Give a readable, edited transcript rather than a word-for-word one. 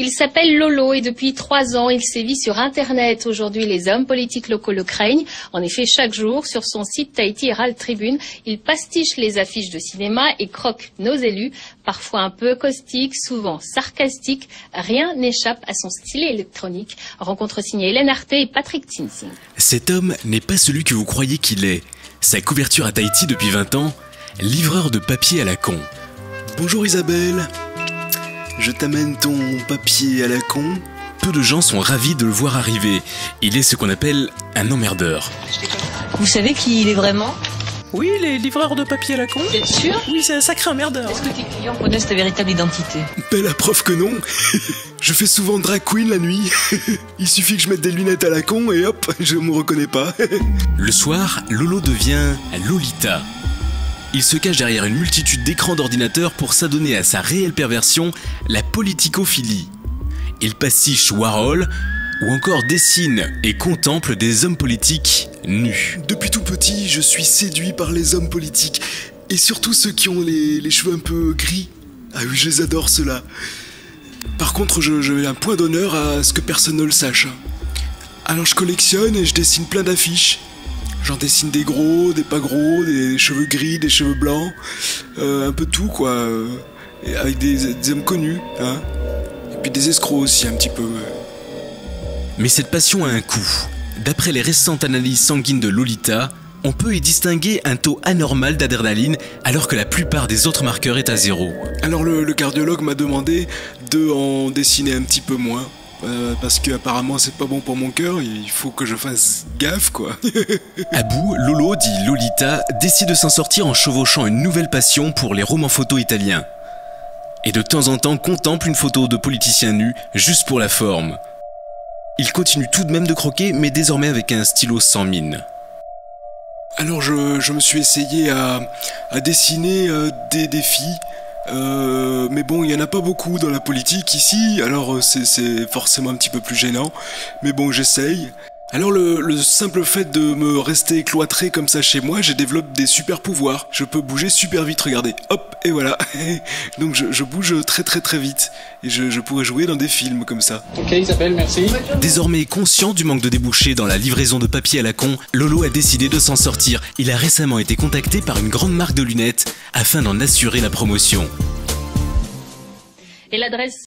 Il s'appelle Lolo et depuis 3 ans, il sévit sur Internet. Aujourd'hui, les hommes politiques locaux le craignent. En effet, chaque jour, sur son site Tahiti Herald Tribune, il pastiche les affiches de cinéma et croque nos élus. Parfois un peu caustique, souvent sarcastique, rien n'échappe à son style électronique. Rencontre signée Hélène Arté et Patrick Tinsing. Cet homme n'est pas celui que vous croyez qu'il est. Sa couverture à Tahiti depuis 20 ans, livreur de papier à la con. Bonjour Isabelle, je t'amène ton papier à la con. Peu de gens sont ravis de le voir arriver. Il est ce qu'on appelle un emmerdeur. Vous savez qui il est vraiment? Oui, les livreurs de papier à la con. T'es sûr? Oui, c'est un sacré emmerdeur. Est-ce que tes clients connaissent ta véritable identité? Ben la preuve que non. Je fais souvent drag queen la nuit. Il suffit que je mette des lunettes à la con et hop, je me reconnais pas. Le soir, Lolo devient Lolita. Il se cache derrière une multitude d'écrans d'ordinateur pour s'adonner à sa réelle perversion, la politicophilie. Il pastiche Warhol ou encore dessine et contemple des hommes politiques nus. Depuis tout petit, je suis séduit par les hommes politiques. Et surtout ceux qui ont les cheveux un peu gris. Ah oui, je les adore ceux-là. Par contre, je mets un point d'honneur à ce que personne ne le sache. Alors je collectionne et je dessine plein d'affiches. J'en dessine des gros, des pas gros, des cheveux gris, des cheveux blancs, un peu tout quoi, et avec des hommes connus, hein. Et puis des escrocs aussi un petit peu. Mais cette passion a un coût. D'après les récentes analyses sanguines de Lolita, on peut y distinguer un taux anormal d'adrénaline alors que la plupart des autres marqueurs est à 0. Alors le cardiologue m'a demandé de en dessiner un petit peu moins. Parce que apparemment c'est pas bon pour mon cœur, il faut que je fasse gaffe quoi. À bout, Lolo, dit Lolita, décide de s'en sortir en chevauchant une nouvelle passion pour les romans photos italiens. Et de temps en temps contemple une photo de politicien nu, juste pour la forme. Il continue tout de même de croquer, mais désormais avec un stylo sans mine. Alors je me suis essayé à dessiner des filles. Mais bon, il y en a pas beaucoup dans la politique ici, alors c'est forcément un petit peu plus gênant. Mais bon, j'essaye. Alors le simple fait de me rester cloîtré comme ça chez moi, j'ai développé des super pouvoirs. Je peux bouger super vite, regardez. Hop, et voilà. Donc je bouge très très très vite. Et je pourrais jouer dans des films comme ça. Ok Isabelle, merci. Désormais conscient du manque de débouchés dans la livraison de papier à la con, Lolo a décidé de s'en sortir. Il a récemment été contacté par une grande marque de lunettes afin d'en assurer la promotion. Et l'adresse